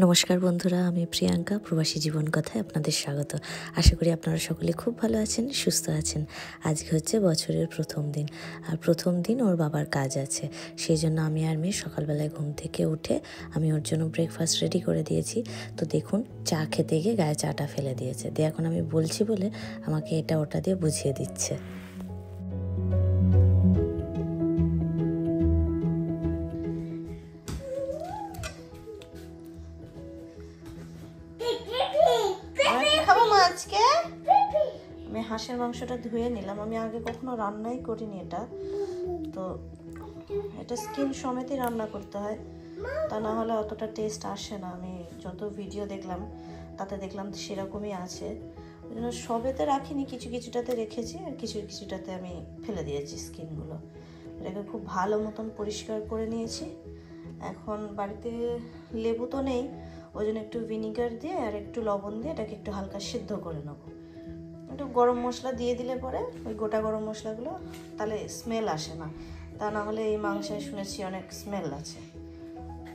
নমস্কার বন্ধুরা, আমি প্রিয়াঙ্কা, প্রবাসী জীবন কথায় আপনাদের স্বাগত। আশা করি আপনারা সকলে খুব ভালো আছেন, সুস্থ আছেন। আজকে হচ্ছে বছরের প্রথম দিন, আর প্রথম দিন ওর বাবার কাজ আছে। সেই জন্য আমি আর মেয়ে সকালবেলায় ঘুম থেকে উঠে আমি ওর জন্য ব্রেকফাস্ট রেডি করে দিয়েছি। তো দেখুন, চা খেতে গিয়ে গায়ে চাটা ফেলে দিয়েছে। দিয়ে এখন আমি বলছি বলে আমাকে এটা ওটা দিয়ে বুঝিয়ে দিচ্ছে। আজকে আমি হাঁসের মাংসটা ধুয়ে নিলাম। আমি আগে কখনো রান্নাই করিনি এটা, তো এটা স্কিন সমেতই রান্না করতে হয়, তা না হলে অতটা টেস্ট আসে না। আমি যত ভিডিও দেখলাম তাতে দেখলাম সেরকমই আছে, ওই জন্য সবেতে রাখিনি, কিছু কিছুটাতে রেখেছি আর কিছু কিছুটাতে আমি ফেলে দিয়েছি স্কিনগুলো। এটাকে খুব ভালো মতন পরিষ্কার করে নিয়েছি। এখন বাড়িতে লেবু তো নেই, ওই জন্য একটু ভিনিগার দিয়ে আর একটু লবণ দিয়ে এটাকে একটু হালকা সিদ্ধ করে নেবো। একটু গরম মশলা দিয়ে দিলে পরে ওই গোটা গরম মশলাগুলো, তাহলে স্মেল আসে না। তা না হলে এই মাংসে শুনেছি অনেক স্মেল আছে,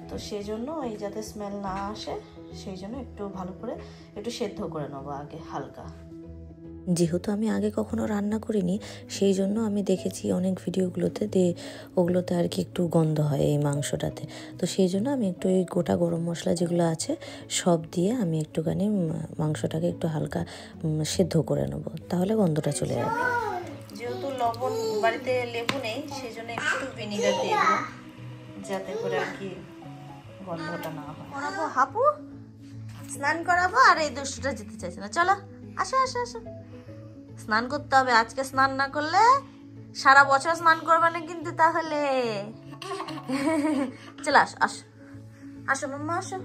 তো সেই জন্য এই যাতে স্মেল না আসে সেই জন্য একটু ভালো করে একটু সেদ্ধ করে নেবো আগে হালকা। যেহেতু আমি আগে কখনো রান্না করিনি, সেই জন্য আমি দেখেছি অনেক ভিডিওগুলোতে ওগুলোতে আর কি একটু গন্ধ হয় এই মাংসটাতে। তো সেই জন্য আমি একটু এই গোটা গরম মশলা যেগুলো আছে সব দিয়ে আমি একটুখানি মাংসটাকে একটু হালকা সেদ্ধ করে নেবো, তাহলে গন্ধটা চলে যাবে। যেহেতু লবণ বাড়িতে লেবু নেই, সেই জন্য একটু ভিনিগার দিয়ে দেবো যাতে করে আর কি গন্ধটা না হয়। করাবো হাপু, স্নান করাবো, আর এই দুষ্টুটা যেতে চাইছে না। চলো আসো আসো আসো, স্নান করতে হবে। আজকে স্নান না করলে সারা বছর স্নান করবে না কিন্তু। তাহলে চলো আসো আসো আসো মাম্মা আসো,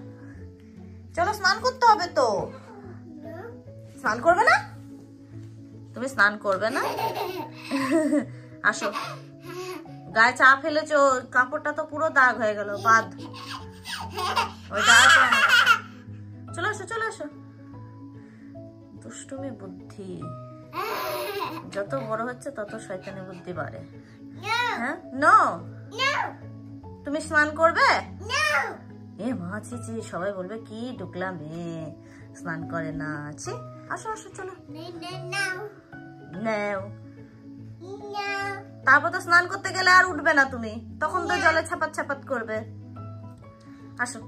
চলো স্নান করতে হবে। তো স্নান করবে না তুমি? স্নান করবে না? আসো, গায়ে চা ফেলেছো, কাপড়টা তো পুরো দাগ হয়ে গেল, বাদ ওইটা। চলো আসো চলো আসো। দুষ্টুমি বুদ্ধি যত বড় হচ্ছে তত শয়তানি বুদ্ধি বাড়ে। হ্যাঁ, নো, তুমি স্নান করবে? এ মা, ছি, সবাই বলবে কি ডুকলা মেয়ে, স্নান করে না। ছি, আসো আসো চলো। নাও, তারপর তো স্নান করতে গেলে আর উঠবে না তুমি, তখন তো জলে ছাপাত করবে। আসো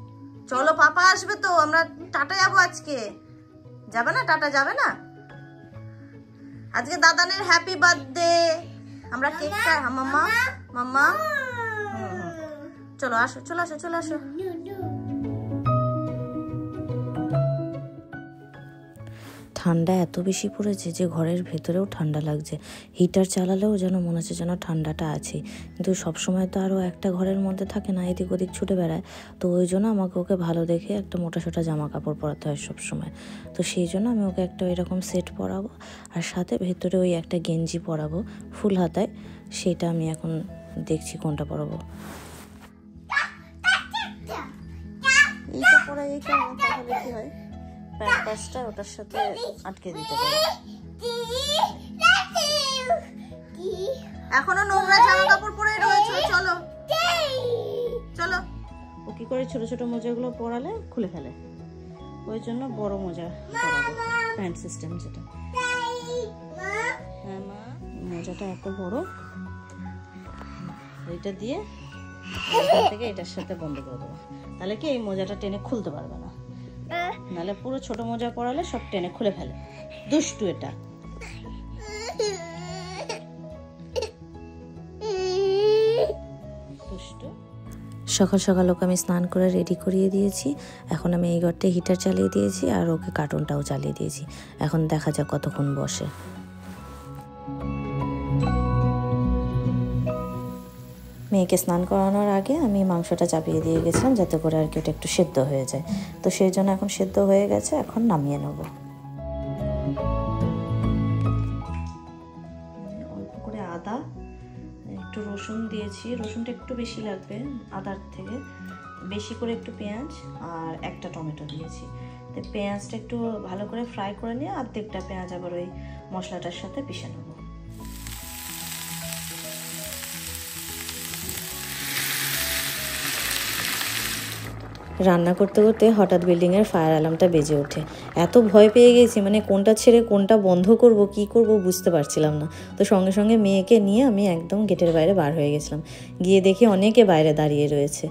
চলো, পাপা আসবে তো, আমরা টাটা যাবো আজকে। যাবে না? টাটা যাবে না? আজকে দাদানের হ্যাপি বার্থডে, আমরা কেক খাই। মাম্মা মাম্মা, চলো আসো চলো আসো চলো আসো। ঠান্ডা এত বেশি পড়েছে যে ঘরের ভেতরেও ঠান্ডা লাগছে। হিটার চালালেও যেন মনে হচ্ছে যেন ঠান্ডাটা আছে, কিন্তু সবসময় তো আরও একটা ঘরের মধ্যে থাকে না, এদিক ওদিক ছুটে বেড়ায়। তো ওই জন্য আমাকে ওকে ভালো দেখে একটা মোটা জামা কাপড় পরাতে হয় সবসময়। তো সেই জন্য আমি ওকে একটা এরকম সেট পরাবো, আর সাথে ভেতরে ওই একটা গেঞ্জি পরাবো ফুল হাতায়। সেটা আমি এখন দেখছি কোনটা পরাবো। এইটা পরাই এই কারণে, তাহলে কি হয় প্যাম্পাসটা ওটার সাথে আটকে দিতে পারে। এখনো নোংরা জামা কাপড় পরে রয়েছে, চলো চলো। ও কি করে ছোট ছোট মোজাগুলো পরালে খুলে ফেলে, ওই জন্য বড় মোজা পরাবো, প্যান্ট সিস্টেম যেটা। হ্যাঁ মা, মোজাটা এত বড়, এইটা দিয়ে থেকে এটার সাথে বন্ধ করে দেবো, তাহলে কি এই মোজাটা টেনে খুলতে পারবে না। নাহলে পুরো ছোট মোজা পরালে সব টেনে খুলে ফেলে, দুষ্টু এটা। সকাল সকাল ওকে আমি স্নান করে রেডি করিয়ে দিয়েছি। এখন আমি এই ঘরটায় হিটার চালিয়ে দিয়েছি আর ওকে কার্টুনটাও চালিয়ে দিয়েছি। এখন দেখা যাক কতক্ষণ বসে। মেয়েকে স্নান করানোর আগে আমি মাংসটা চাপিয়ে দিয়ে গেছিলাম যাতে করে আর কি ওটা একটু সেদ্ধ হয়ে যায়। তো সেই জন্য এখন সেদ্ধ হয়ে গেছে, এখন নামিয়ে নেব। অল্প করে আদা, একটু রসুন দিয়েছি, রসুনটা একটু বেশি লাগবে আদার থেকে, বেশি করে একটু পেঁয়াজ আর একটা টমেটো দিয়েছি। তো পেঁয়াজটা একটু ভালো করে ফ্রাই করে নিয়ে অর্ধেকটা পেঁয়াজ আবার ওই মশলাটার সাথে পিষে নেব। রান্না করতে করতে হঠাৎ বিল্ডিংয়ের ফায়ার অ্যালার্মটা বেজে ওঠে। এত ভয় পেয়ে গেছি, মানে কোনটা ছেড়ে কোনটা বন্ধ করব, কি করব বুঝতে পারছিলাম না। তো সঙ্গে সঙ্গে মেয়েকে নিয়ে আমি একদম গেটের বাইরে বার হয়ে গেছিলাম। গিয়ে দেখি অনেকে বাইরে দাঁড়িয়ে রয়েছে।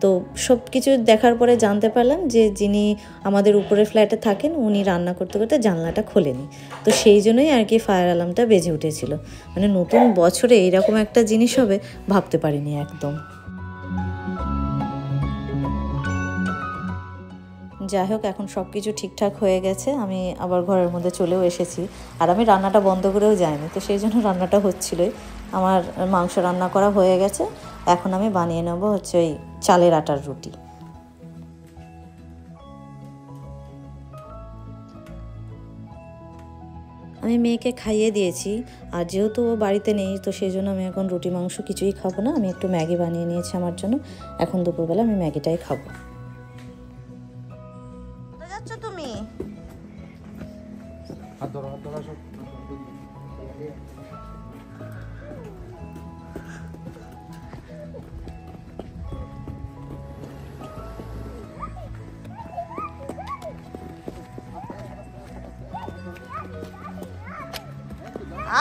তো সব কিছু দেখার পরে জানতে পারলাম যে যিনি আমাদের উপরে ফ্ল্যাটে থাকেন উনি রান্না করতে করতে জানলাটা খোলেনি। তো সেই জন্যই আর কি ফায়ার অ্যালার্মটা বেজে উঠেছিল। মানে নতুন বছরে এইরকম একটা জিনিস হবে ভাবতে পারিনি একদম। যাই হোক, এখন সব কিছু ঠিকঠাক হয়ে গেছে, আমি আবার ঘরের মধ্যে চলেও এসেছি। আর আমি রান্নাটা বন্ধ করেও যাইনি, তো সেই জন্য রান্নাটা হচ্ছিলোই। আমার মাংস রান্না করা হয়ে গেছে, এখন আমি বানিয়ে নেব হচ্ছে ওই চালের আটার রুটি। আমি মেয়েকে খাইয়ে দিয়েছি, আর যেহেতু ও বাড়িতে নেই তো সেই জন্য আমি এখন রুটি মাংস কিছুই খাবো না। আমি একটু ম্যাগি বানিয়ে নিয়েছি আমার জন্য, এখন দুপুরবেলা আমি ম্যাগিটাই খাবো। যাচ্ছ তুমি?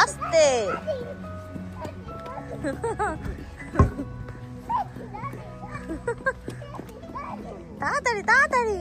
আস্তে তাড়াতাড়ি তাড়াতাড়ি।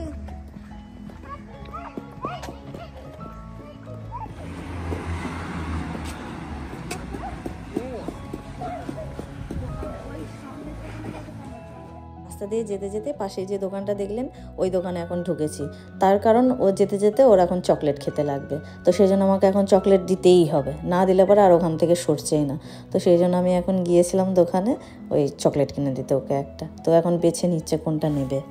রাস্তা দিয়ে যেতে যেতে পাশে যে দোকানটা দেখলেন ওই দোকানে এখন ঢুকেছি। তার কারণ ও যেতে যেতে ওর এখন চকলেট খেতে লাগবে, তো সেই জন্য আমাকে এখন চকলেট দিতেই হবে, না দিলে পরে আর ওখান থেকে সরছেই না। তো সেই জন্য আমি এখন গিয়েছিলাম দোকানে ওই চকলেট কিনে দিতে ওকে একটা। তো এখন বেছে নিচ্ছে কোনটা নেবে।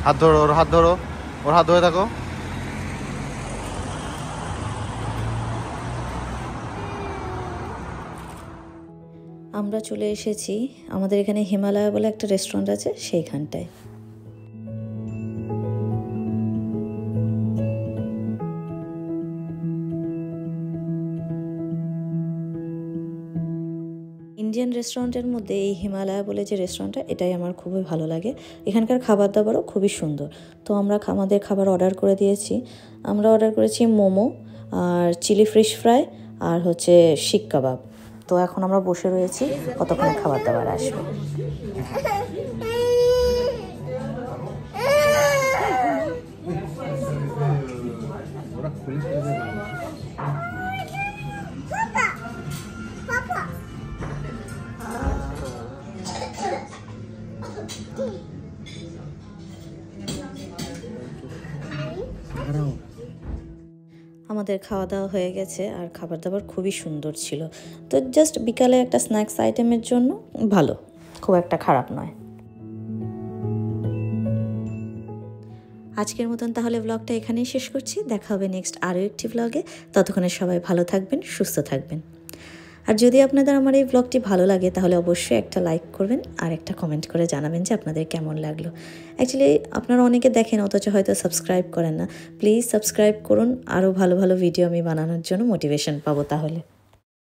হাত ধরো, ওর হাত ধরো, ওর হাত ধরে থাকো। আমরা চলে এসেছি আমাদের এখানে হিমালয় বলে একটা রেস্টুরেন্ট আছে সেইখানটায়। ইন্ডিয়ান রেস্টুরেন্টের মধ্যে এই হিমালয় বলে যে রেস্টুরেন্টটা, এটাই আমার খুবই ভালো লাগে। এখানকার খাবার দাবারও খুবই সুন্দর। তো আমরা আমাদের খাবার অর্ডার করে দিয়েছি। আমরা অর্ডার করেছি মোমো আর চিলি ফিশ ফ্রাই আর হচ্ছে শিক কাবাব। তো এখন আমরা বসে রয়েছি, কতক্ষণে খাবার দাবার আসবে। আমাদের খাওয়া দাওয়া হয়ে গেছে আর খাবার দাবার খুবই সুন্দর ছিল। তো জাস্ট বিকালে একটা স্ন্যাক্স আইটেমের জন্য ভালো, খুব একটা খারাপ নয়। আজকের মতন তাহলে ব্লগটা এখানেই শেষ করছি। দেখা হবে নেক্সট আরও একটি ব্লগে। ততক্ষণে সবাই ভালো থাকবেন, সুস্থ থাকবেন। আর যদি আপনাদের আমার এই ব্লগটি ভালো লাগে তাহলে অবশ্যই একটা লাইক করবেন আর একটা কমেন্ট করে জানাবেন যে আপনাদের কেমন লাগলো। অ্যাকচুয়ালি আপনারা অনেকে দেখেন অথচ হয়তো সাবস্ক্রাইব করেন না। প্লিজ সাবস্ক্রাইব করুন, আরও ভালো ভালো ভিডিও আমি বানানোর জন্য মোটিভেশন পাবো তাহলে।